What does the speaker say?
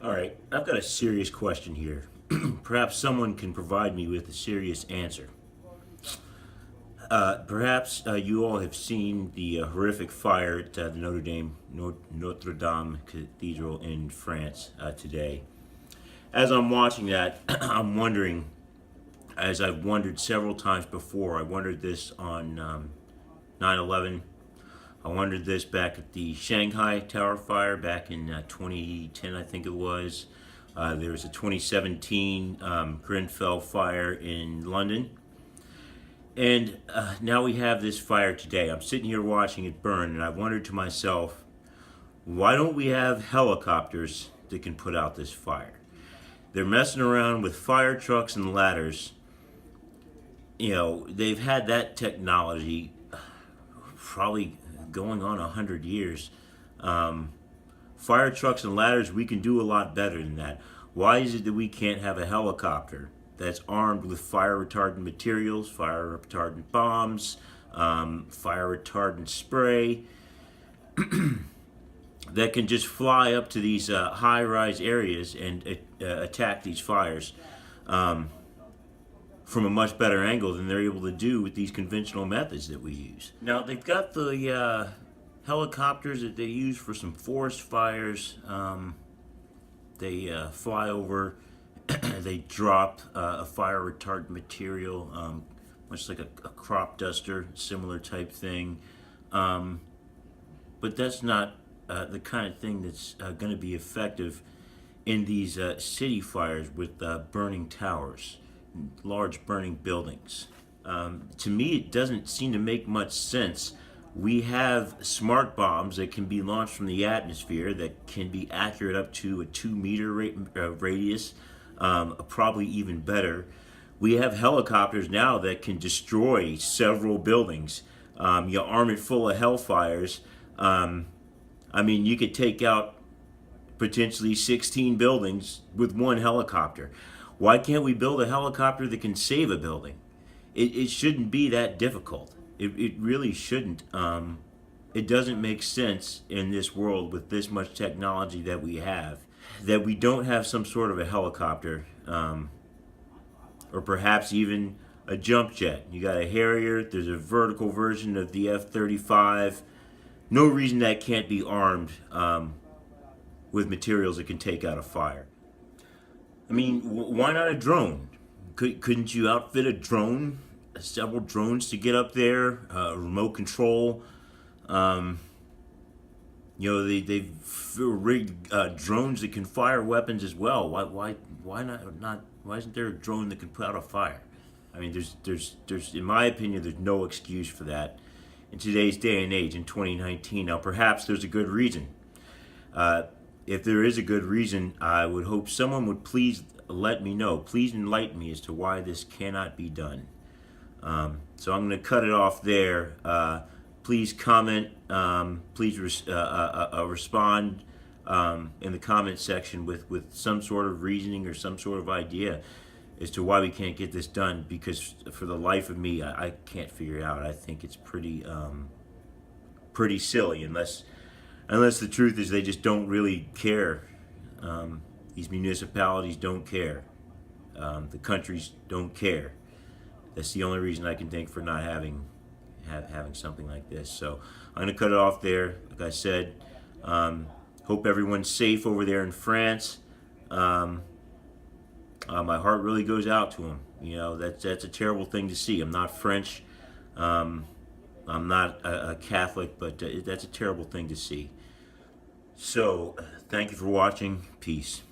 All right, I've got a serious question here. Perhaps someone can provide me with a serious answer. Perhaps you all have seen the horrific fire at the Notre Dame Cathedral in France today. As I'm watching that, I'm wondering, as I've wondered several times before, I wondered this on 9/11. I wondered this back at the Shanghai Tower fire back in 2010, I think it was. There was a 2017 Grenfell fire in London. And now we have this fire today. I'm sitting here watching it burn, and I wondered to myself, why don't we have helicopters that can put out this fire? They're messing around with fire trucks and ladders. You know, they've had that technology probably going on 100 years. Fire trucks and ladders, we can do a lot better than that. Why is it that we can't have a helicopter that's armed with fire retardant materials, fire retardant bombs, fire retardant spray, that can just fly up to these high-rise areas and attack these fires from a much better angle than they're able to do with these conventional methods that we use. Now, they've got the helicopters that they use for some forest fires. They fly over, they drop a fire retardant material, much like a crop duster, similar type thing. But that's not the kind of thing that's going to be effective in these city fires with burning towers, large burning buildings. To me, it doesn't seem to make much sense. We have smart bombs that can be launched from the atmosphere that can be accurate up to a 2-meter radius, probably even better. We have helicopters now that can destroy several buildings. You arm it full of hellfires. I mean, you could take out potentially 16 buildings with one helicopter. Why can't we build a helicopter that can save a building? It shouldn't be that difficult. It really shouldn't. It doesn't make sense in this world with this much technology that we have, that we don't have some sort of a helicopter, or perhaps even a jump jet. You got a Harrier, there's a vertical version of the F-35. No reason that can't be armed with materials that can take out a fire. I mean, why not a drone? Couldn't you outfit a drone, several drones to get up there, remote control? You know, they've rigged drones that can fire weapons as well. Why not? Why isn't there a drone that can put out a fire? I mean, there's in my opinion, there's no excuse for that in today's day and age in 2019. Now, perhaps there's a good reason. If there is a good reason, I would hope someone would please let me know. Please enlighten me as to why this cannot be done. So I'm going to cut it off there. Please comment. Please respond in the comment section with some sort of reasoning or some sort of idea as to why we can't get this done. Because for the life of me, I can't figure it out. I think it's pretty silly, unless the truth is they just don't really care. These municipalities don't care. The countries don't care. That's the only reason I can think for not having something like this. So I'm going to cut it off there. Like I said, hope everyone's safe over there in France. My heart really goes out to them. You know, that's a terrible thing to see. I'm not French. I'm not a Catholic, but that's a terrible thing to see. So, thank you for watching. Peace.